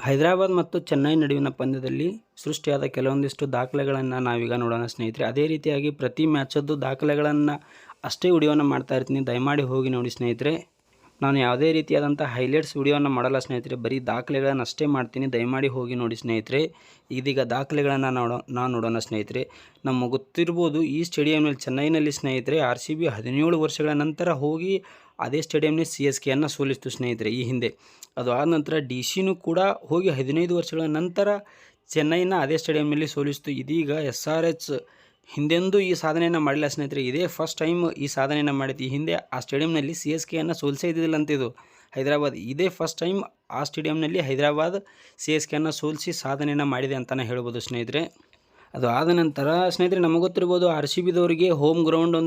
ಹೈದರಾಬಾದ್ ಮತ್ತು ಚೆನ್ನೈ ನಡುವಿನ ಪಂದ್ಯದಲ್ಲಿ ಸೃಷ್ಟಿಯಾದ ಕೆಲವೊಂದಿಷ್ಟು ದಾಖಲೆಗಳನ್ನು ನಾವೀಗ ನೋಡೋಣ ಸ್ನೇಹಿತರೆ. ಅದೇ ರೀತಿಯಾಗಿ ಪ್ರತಿ ಮ್ಯಾಚದ್ದು ದಾಖಲೆಗಳನ್ನು ಅಷ್ಟೇ ವಿಡಿಯೋನ ಮಾಡ್ತಾ ಇರ್ತೀನಿ, ದಯಮಾಡಿ ಹೋಗಿ ನೋಡಿ ಸ್ನೇಹಿತರೆ. ನಾನು ಯಾವುದೇ ರೀತಿಯಾದಂಥ ಹೈಲೈಟ್ಸ್ ವಿಡಿಯೋನ ಮಾಡಲ್ಲ ಸ್ನೇಹಿತರೆ, ಬರೀ ದಾಖಲೆಗಳನ್ನು ಅಷ್ಟೇ ಮಾಡ್ತೀನಿ, ದಯಮಾಡಿ ಹೋಗಿ ನೋಡಿ ಸ್ನೇಹಿತರೆ. ಇದೀಗ ದಾಖಲೆಗಳನ್ನು ನಾವು ನೋಡೋಣ ಸ್ನೇಹಿತರೆ. ನಮಗೆ ಗೊತ್ತಿರ್ಬೋದು, ಈ ಸ್ಟೇಡಿಯಂನಲ್ಲಿ ಚೆನ್ನೈನಲ್ಲಿ ಸ್ನೇಹಿತರೆ RCB 17 ವರ್ಷಗಳ ನಂತರ ಹೋಗಿ ಅದೇ ಸ್ಟೇಡಿಯಂನಲ್ಲಿ CSKಯನ್ನು ಸೋಲಿಸ್ತು ಸ್ನೇಹಿತರೆ ಈ ಹಿಂದೆ. ಅದು ಆದ ನಂತರ DCನೂ ಕೂಡ ಹೋಗಿ 15 ವರ್ಷಗಳ ನಂತರ ಚೆನ್ನೈನ ಅದೇ ಸ್ಟೇಡಿಯಂನಲ್ಲಿ ಸೋಲಿಸ್ತು. ಇದೀಗ SRH ಹಿಂದೆಂದೂ ಈ ಸಾಧನೆಯನ್ನು ಮಾಡಿಲ್ಲ ಸ್ನೇಹಿತರೆ, ಇದೇ ಫಸ್ಟ್ ಟೈಮ್ ಈ ಸಾಧನೆಯನ್ನು ಮಾಡಿತ್ತು. ಈ ಹಿಂದೆ ಆ ಸ್ಟೇಡಿಯಂನಲ್ಲಿ CSKಯನ್ನು ಸೋಲಿಸೇ ಇದ್ದಿಲ್ಲ ಅಂತಿದ್ದು ಹೈದರಾಬಾದ್. ಇದೇ ಫಸ್ಟ್ ಟೈಮ್ ಆ ಸ್ಟೇಡಿಯಂನಲ್ಲಿ ಹೈದರಾಬಾದ್ CSKಯನ್ನು ಸೋಲಿಸಿ ಸಾಧನೆಯನ್ನು ಮಾಡಿದೆ ಅಂತಲೇ ಹೇಳ್ಬೋದು ಸ್ನೇಹಿತರೆ. ಅದು ಆದ ನಂತರ ಸ್ನೇಹಿತರೆ ನಮಗೆ ಗೊತ್ತಿರ್ಬೋದು, RCBದವರಿಗೆ ಹೋಮ್ ಗ್ರೌಂಡ್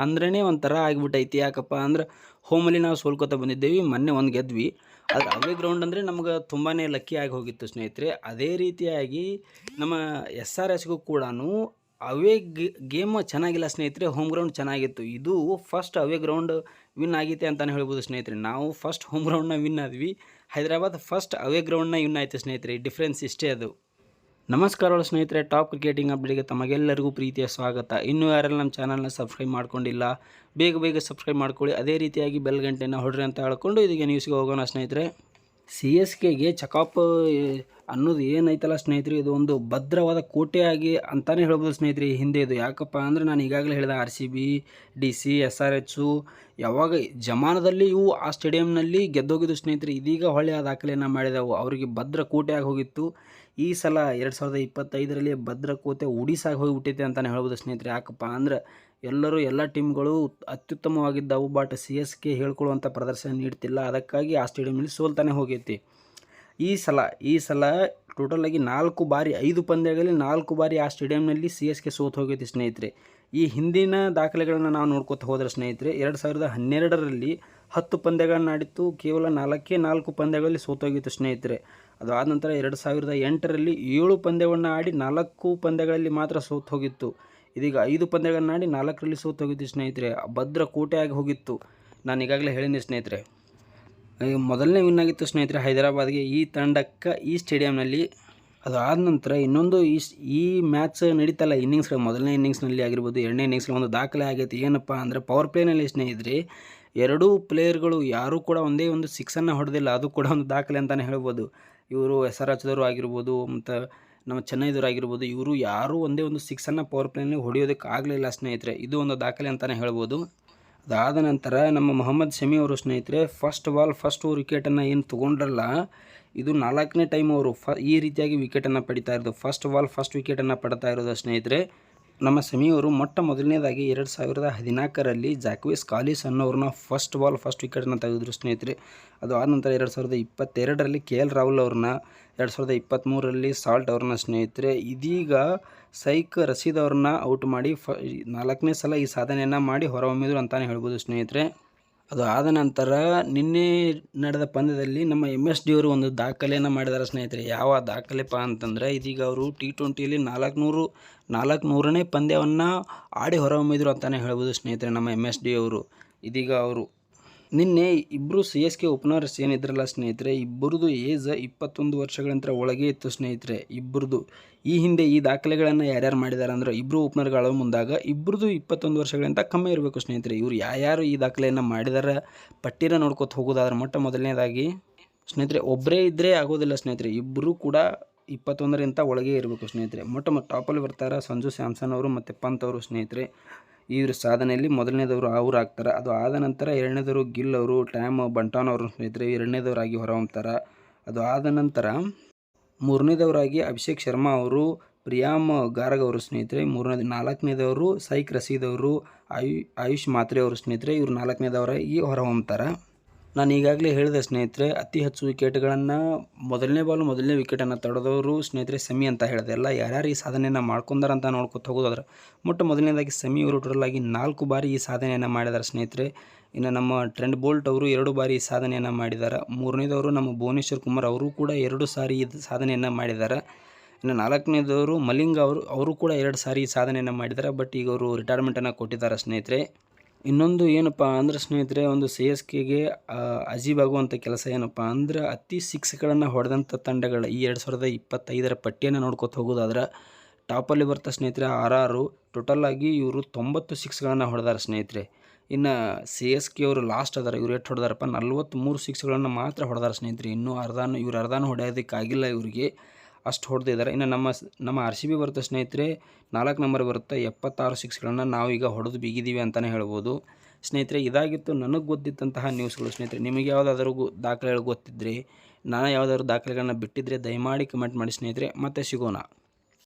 ಅಂದ್ರೇ ಒಂಥರ ಆಗಿಬಿಟ್ಟೈತಿ. ಯಾಕಪ್ಪ ಅಂದ್ರೆ ಹೋಮಲ್ಲಿ ನಾವು ಸೋಲ್ಕೋತಾ ಬಂದಿದ್ದೇವೆ, ಮೊನ್ನೆ ಒಂದು ಗೆದ್ವಿ. ಅದು ಅವೇ ಗ್ರೌಂಡ್ ಅಂದರೆ ನಮ್ಗೆ ತುಂಬಾ ಲಕ್ಕಿ ಆಗಿ ಹೋಗಿತ್ತು ಸ್ನೇಹಿತರೆ. ಅದೇ ರೀತಿಯಾಗಿ ನಮ್ಮ SRHಗೂ ಕೂಡ ಅವೇ ಗೇಮ್ ಚೆನ್ನಾಗಿಲ್ಲ ಸ್ನೇಹಿತರೆ, ಹೋಮ್ ಗ್ರೌಂಡ್ ಚೆನ್ನಾಗಿತ್ತು. ಇದು ಫಸ್ಟ್ ಅವೇ ಗ್ರೌಂಡ್ ವಿನ್ ಆಗೈತೆ ಅಂತಲೇ ಹೇಳ್ಬೋದು ಸ್ನೇಹಿತರೆ. ನಾವು ಫಸ್ಟ್ ಹೋಮ್ ಗ್ರೌಂಡ್ನ ವಿನ್ ಆದ್ವಿ, ಹೈದರಾಬಾದ್ ಫಸ್ಟ್ ಅವೇ ಗ್ರೌಂಡ್ನ ವಿನ್ ಆಯಿತು ಸ್ನೇಹಿತರೆ. ಡಿಫ್ರೆನ್ಸ್ ಇಷ್ಟೇ ಅದು. ನಮಸ್ಕಾರಗಳು ಸ್ನೇಹಿತರೆ, ಟಾಪ್ ಕ್ರಿಕೆಟಿಂಗ್ ಅಪ್ಡೇಟ್ಗೆ ತಮಗೆಲ್ಲರಿಗೂ ಪ್ರೀತಿಯ ಸ್ವಾಗತ. ಇನ್ನೂ ಯಾರೆಲ್ಲ ನಮ್ಮ ಚಾನಲ್ನ ಸಬ್ಸ್ಕ್ರೈಬ್ ಮಾಡ್ಕೊಂಡಿಲ್ಲ, ಬೇಗ ಸಬ್ಸ್ಕ್ರೈಬ್ ಮಾಡ್ಕೊಳ್ಳಿ. ಅದೇ ರೀತಿಯಾಗಿ ಬೆಲ್ ಗಂಟೆನ ಹೊಡ್ರಿ ಅಂತ ಹೇಳ್ಕೊಂಡು ಇದೀಗ ನ್ಯೂಸ್ಗೆ ಹೋಗೋಣ ಸ್ನೇಹಿತರೆ. CSKಗೆ ಚೆಕಪ್ ಅನ್ನೋದು ಏನೈತಲ್ಲ ಸ್ನೇಹಿತರೆ, ಇದು ಒಂದು ಭದ್ರವಾದ ಕೋಟೆಯಾಗಿ ಅಂತಲೇ ಹೇಳ್ಬೋದು ಸ್ನೇಹಿತರೆ ಈ ಹಿಂದೆ. ಇದು ಯಾಕಪ್ಪ ಅಂದರೆ ನಾನು ಈಗಾಗಲೇ ಹೇಳಿದ RCB, DC, SRH ಯಾವಾಗ ಜಮಾನದಲ್ಲಿ ಇವು ಆ ಸ್ಟೇಡಿಯಂನಲ್ಲಿ ಗೆದ್ದೋಗಿದ್ದು ಸ್ನೇಹಿತರೆ. ಇದೀಗ ಹೊಳ್ಳಿ ಆ ದಾಖಲೆಯನ್ನು ಮಾಡಿದವು, ಅವರಿಗೆ ಭದ್ರ ಕೋಟೆಯಾಗಿ ಹೋಗಿತ್ತು. ಈ ಸಲ 2025ರಲ್ಲಿ ಭದ್ರಕೋಟೆ ಒಡಿಸಾಗಿ ಹೋಗಿಬಿಟ್ಟೈತೆ ಅಂತಲೇ ಹೇಳ್ಬೋದು ಸ್ನೇಹಿತರೆ. ಯಾಕಪ್ಪ ಅಂದ್ರೆ ಎಲ್ಲ ಟೀಮ್ಗಳು ಅತ್ಯುತ್ತಮವಾಗಿದ್ದವು, ಬಟ್ CSK ಹೇಳ್ಕೊಳ್ಳುವಂಥ ಪ್ರದರ್ಶನ ನೀಡ್ತಿಲ್ಲ. ಅದಕ್ಕಾಗಿ ಆ ಸ್ಟೇಡಿಯಂನಲ್ಲಿ ಸೋಲ್ತಾನೆ ಹೋಗೈತಿ. ಈ ಸಲ ಟೋಟಲಾಗಿ 4 ಬಾರಿ 5 ಪಂದ್ಯಗಳಲ್ಲಿ 4 ಬಾರಿ ಆ ಸ್ಟೇಡಿಯಂನಲ್ಲಿ CSK ಸೋತು ಹೋಗೈತಿ ಸ್ನೇಹಿತರೆ. ಈ ಹಿಂದಿನ ದಾಖಲೆಗಳನ್ನು ನಾವು ನೋಡ್ಕೊತ ಹೋದ್ರೆ ಸ್ನೇಹಿತರೆ, 2012ರಲ್ಲಿ 10 ಪಂದ್ಯಗಳನ್ನ ಆಡಿತ್ತು, ಕೇವಲ 4 ಪಂದ್ಯಗಳಲ್ಲಿ ಸೋತೋಗಿತ್ತು ಸ್ನೇಹಿತರೆ. ಅದು ಆದ ನಂತರ 2008ರಲ್ಲಿ 7 ಪಂದ್ಯವನ್ನು ಆಡಿ 4 ಪಂದ್ಯಗಳಲ್ಲಿ ಮಾತ್ರ ಸೋತು ಹೋಗಿತ್ತು. ಇದೀಗ 5 ಪಂದ್ಯಗಳನ್ನ ಆಡಿ 4ರಲ್ಲಿ ಸೋತು ಹೋಗಿತ್ತು ಸ್ನೇಹಿತರೆ. ಭದ್ರ ಕೋಟೆಯಾಗಿ ಹೋಗಿತ್ತು. ನಾನು ಈಗಾಗಲೇ ಹೇಳಿದ್ದೆ ಸ್ನೇಹಿತರೆ. ಮೊದಲನೇ ವಿನ್ ಆಗಿತ್ತು ಸ್ನೇಹಿತರೆ ಹೈದರಾಬಾದ್ಗೆ ಈ ತಂಡಕ್ಕೆ ಈ ಸ್ಟೇಡಿಯಂನಲ್ಲಿ. ಅದು ಆದ ನಂತರ ಇನ್ನೊಂದು ಈ ಮ್ಯಾಚ್ ನಡೀತಲ್ಲ ಇನ್ನಿಂಗ್ಸ್ಗಳು, ಮೊದಲನೇ ಇನ್ನಿಂಗ್ಸ್ನಲ್ಲಿ ಆಗಿರ್ಬೋದು, ಎರಡನೇ ಇನ್ನಿಂಗ್ಸ್ನಲ್ಲಿ ಒಂದು ದಾಖಲೆ ಆಗೈತಿ. ಏನಪ್ಪ ಅಂದರೆ ಪವರ್ ಪ್ಲೇನಲ್ಲಿ ಸ್ನೇಹಿತರೆ ಎರಡೂ ಪ್ಲೇಯರ್ಗಳು ಯಾರೂ ಕೂಡ ಒಂದೇ ಒಂದು ಸಿಕ್ಸನ್ನು ಹೊಡೆದಿಲ್ಲ. ಅದು ಕೂಡ ಒಂದು ದಾಖಲೆ ಅಂತಲೇ ಹೇಳ್ಬೋದು. ಇವರು SRHದವರು ಆಗಿರ್ಬೋದು ಮತ್ತು ನಮ್ಮ ಚೆನ್ನೈದವರು ಆಗಿರ್ಬೋದು, ಇವರು ಯಾರೂ ಒಂದೇ ಒಂದು ಸಿಕ್ಸನ್ನು ಪವರ್ ಪ್ಲೇನಲ್ಲಿ ಹೊಡೆಯೋದಕ್ಕೆ ಆಗಲಿಲ್ಲ ಸ್ನೇಹಿತರೆ. ಇದು ಒಂದು ದಾಖಲೆ ಅಂತಲೇ ಹೇಳ್ಬೋದು. ಅದಾದ ನಂತರ ನಮ್ಮ ಮೊಹಮ್ಮದ್ ಶಮಿ ಅವರು ಸ್ನೇಹಿತರೆ ಫಸ್ಟ್ ವಿಕೆಟನ್ನು ಏನು ತೊಗೊಂಡ್ರಲ್ಲ, ಇದು 4ನೇ ಟೈಮ್ ಅವರು ಈ ರೀತಿಯಾಗಿ ವಿಕೆಟನ್ನು ಪಡಿತಾ ಇರೋದು. ಫಸ್ಟ್ ವಿಕೆಟನ್ನು ಪಡ್ತಾ ಇರೋದು ಸ್ನೇಹಿತರೆ. ನಮ್ಮ ಶಮಿಯವರು ಮೊದಲನೇದಾಗಿ 2014ರಲ್ಲಿ ಜಾಕ್ವಿಸ್ ಕಾಲಿಸ್ ಅನ್ನೋರನ್ನ ಫಸ್ಟ್ ವಿಕೆಟನ್ನು ತೆಗೆದ್ರು ಸ್ನೇಹಿತರೆ. ಅದು ಆದ ನಂತರ 2022ರಲ್ಲಿ KL ರಾಹುಲ್ ಅವ್ರನ್ನ, 2023ರಲ್ಲಿ ಸಾಲ್ಟ್ ಅವ್ರನ್ನ ಸ್ನೇಹಿತರೆ. ಇದೀಗ ಸೈಕ್ ರಶೀದ್ ಅವ್ರನ್ನ ಔಟ್ ಮಾಡಿ 4ನೇ ಸಲ ಈ ಸಾಧನೆಯನ್ನು ಮಾಡಿ ಹೊರಹೊಮ್ಮಿದ್ರು ಅಂತಲೇ ಹೇಳ್ಬೋದು ಸ್ನೇಹಿತರೆ. ಅದು ಆದ ನಂತರ ನಿನ್ನೆ ನಡೆದ ಪಂದ್ಯದಲ್ಲಿ ನಮ್ಮ MSD ಅವರು ಒಂದು ದಾಖಲೆಯನ್ನು ಮಾಡಿದ್ದಾರೆ ಸ್ನೇಹಿತರೆ. ಯಾವ ದಾಖಲೆಪ್ಪ ಅಂತಂದರೆ, ಇದೀಗ ಅವರು T20ಯಲ್ಲಿ 400ನೇ ಪಂದ್ಯವನ್ನು ಆಡಿ ಹೊರಹೊಮ್ಮಿದ್ರು ಅಂತಲೇ ಹೇಳ್ಬೋದು ಸ್ನೇಹಿತರೆ ನಮ್ಮ MSD ಅವರು. ಇದೀಗ ಅವರು ನಿನ್ನೆ ಇಬ್ಬರು CSK ಓಪನರ್ಸ್ ಏನಿದ್ರಲ್ಲ ಸ್ನೇಹಿತರೆ, ಇಬ್ಬರದು ಏಜ್ 21 ವರ್ಷಗಳಿಂದ ಒಳಗೆ ಇತ್ತು ಸ್ನೇಹಿತರೆ. ಇಬ್ಬರದು ಈ ಹಿಂದೆ ಈ ದಾಖಲೆಗಳನ್ನು ಯಾರ್ಯಾರು ಮಾಡಿದ್ದಾರೆ ಅಂದರೆ, ಇಬ್ಬರು ಓಪನರ್ಗಳು ಮುಂದಾಗ ಇಬ್ಬರದು 21 ವರ್ಷಗಳಿಂದ ಕಮ್ಮಿ ಇರಬೇಕು ಸ್ನೇಹಿತರೆ. ಇವರು ಯಾರ್ಯಾರು ಈ ದಾಖಲೆಯನ್ನು ಮಾಡಿದಾರೆ ಪಟ್ಟಿನ ನೋಡ್ಕೊತ ಹೋಗೋದಾದ್ರೆ ಮೊದಲನೇದಾಗಿ ಸ್ನೇಹಿತರೆ ಒಬ್ಬರೇ ಇದ್ದರೆ ಆಗೋದಿಲ್ಲ ಸ್ನೇಹಿತರೆ, ಇಬ್ಬರು ಕೂಡ 21ರಿಂದ ಒಳಗೆ ಇರಬೇಕು ಸ್ನೇಹಿತರೆ. ಟಾಪಲ್ಲಿ ಬರ್ತಾರೆ ಸಂಜು ಸ್ಯಾಮ್ಸನ್ ಅವರು ಮತ್ತು ಪಂತ್ ಅವರು ಸ್ನೇಹಿತರೆ. ಇವ್ರ ಸಾಧನೆಯಲ್ಲಿ ಮೊದಲನೇದವರು ಅವ್ರು ಆಗ್ತಾರೆ. ಅದು ಆದ ನಂತರ ಎರಡನೇದವರು ಗಿಲ್ ಅವರು, ಟ್ಯಾಮ್ ಬಂಟಾನ್ ಅವರು ಸ್ನೇಹಿತರೆ ಎರಡನೇದವರಾಗಿ ಹೊರಹೊಮ್ತಾರೆ. ಅದು ಆದ ನಂತರ ಮೂರನೇದವರಾಗಿ ಅಭಿಷೇಕ್ ಶರ್ಮಾ ಅವರು, ಪ್ರಿಯಾಮ್ ಗಾರ್ಗ್ ಅವರು ಸ್ನೇಹಿತರೆ ನಾಲ್ಕನೇದವರು ಸೈಕ್ ರಶೀದ್ ಅವರು, ಆಯುಷ್ ಮಾತ್ರೆ ಅವರು ಸ್ನೇಹಿತರೆ ಇವರು 4ನೇದವರಾಗಿ ಹೊರಹೊಮ್ತಾರೆ. ನಾನು ಈಗಾಗಲೇ ಹೇಳಿದೆ ಸ್ನೇಹಿತರೆ, ಅತಿ ಹೆಚ್ಚು ವಿಕೆಟ್ಗಳನ್ನು ಮೊದಲನೇ ವಿಕೆಟನ್ನು ತಡೆದವರು ಸ್ನೇಹಿತರೆ ಶಮಿ ಅಂತ ಹೇಳಿದೆ. ಎಲ್ಲ ಯಾರ್ಯಾರು ಈ ಸಾಧನೆಯನ್ನು ಮಾಡ್ಕೊಂಡಾರ ಅಂತ ನೋಡ್ಕೊತ ಹೋಗೋದಾದ್ರೆ ಮೊದಲನೇದಾಗಿ ಶಮಿ ಅವರು ಟೋಟಲಾಗಿ 4 ಬಾರಿ ಈ ಸಾಧನೆಯನ್ನು ಮಾಡಿದ್ದಾರೆ ಸ್ನೇಹಿತರೆ. ಇನ್ನು ನಮ್ಮ ಟ್ರೆಂಟ್ ಬೋಲ್ಟ್ ಅವರು 2 ಬಾರಿ ಈ ಸಾಧನೆಯನ್ನು ಮಾಡಿದ್ದಾರೆ. ಮೂರನೇದವರು ನಮ್ಮ ಭುವನೇಶ್ವರ್ ಕುಮಾರ್ ಅವರು ಕೂಡ 2 ಸಾರಿ ಈ ಸಾಧನೆಯನ್ನು ಮಾಡಿದ್ದಾರೆ. ಇನ್ನು 4ನೇದವರು ಮಲಿಂಗ ಅವರು ಕೂಡ 2 ಸಾರಿ ಈ ಸಾಧನೆಯನ್ನು ಮಾಡಿದ್ದಾರೆ. ಬಟ್ ಈಗ ಅವರು ರಿಟೈರ್ಮೆಂಟನ್ನು ಕೊಟ್ಟಿದ್ದಾರೆ ಸ್ನೇಹಿತರೆ. ಇನ್ನೊಂದು ಏನಪ್ಪ ಅಂದ್ರೆ ಸ್ನೇಹಿತರೆ, ಒಂದು ಸಿ ಎಸ್ ಕೆಗೆ ಅಜೀಬಾಗುವಂಥ ಕೆಲಸ ಏನಪ್ಪ ಅಂದ್ರೆ, ಅತಿ ಸಿಕ್ಸ್ಗಳನ್ನು ಹೊಡೆದಂಥ ತಂಡಗಳ ಈ 2025 ಪಟ್ಟಿಯನ್ನು ನೋಡ್ಕೊತ ಹೋಗೋದಾದ್ರೆ ಟಾಪಲ್ಲಿ ಬರ್ತಾ ಸ್ನೇಹಿತರೆ RR. ಟೋಟಲಾಗಿ ಇವರು 90 ಸಿಕ್ಸ್ಗಳನ್ನು ಹೊಡೆದಾರೆ ಸ್ನೇಹಿತರೆ. ಇನ್ನು ಸಿ ಎಸ್ ಕೆ ಅವರು ಲಾಸ್ಟ್ ಅದಾರ. ಇವ್ರು ಎಷ್ಟು ಹೊಡೆದಾರಪ್ಪ, 43 ಸಿಕ್ಸ್ಗಳನ್ನು ಮಾತ್ರ ಹೊಡೆದಾರೆ ಸ್ನೇಹಿತರೆ. ಇನ್ನೂ ಅರ್ಧಾನು ಹೊಡೆಯೋದಕ್ಕಾಗಿಲ್ಲ ಇವರಿಗೆ, ಅಷ್ಟು ಹೊಡೆದಿದ್ದಾರೆ. ಇನ್ನು ನಮ್ಮ RCB ಬರುತ್ತೆ ಸ್ನೇಹಿತರೆ, 4 ನಂಬರ್ ಬರುತ್ತೆ, 76 ಸಿಕ್ಸ್ಗಳನ್ನು ನಾವೀಗ ಹೊಡೆದು ಬಿಗಿದ್ದೀವಿ ಅಂತಲೇ ಹೇಳ್ಬೋದು ಸ್ನೇಹಿತರೆ. ಇದಾಗಿತ್ತು ನನಗೆ ಗೊತ್ತಿದ್ದಂತಹ ನ್ಯೂಸ್ಗಳು ಸ್ನೇಹಿತರೆ. ನಿಮಗೆ ಯಾವುದಾದ್ರೂ ದಾಖಲೆಗಳು ಗೊತ್ತಿದ್ದರೆ, ನಾನು ಯಾವುದಾದ್ರೂ ದಾಖಲೆಗಳನ್ನ ಬಿಟ್ಟಿದ್ದರೆ ದಯಮಾಡಿ ಕಮೆಂಟ್ ಮಾಡಿ ಸ್ನೇಹಿತರೆ. ಮತ್ತೆ ಸಿಗೋಣ.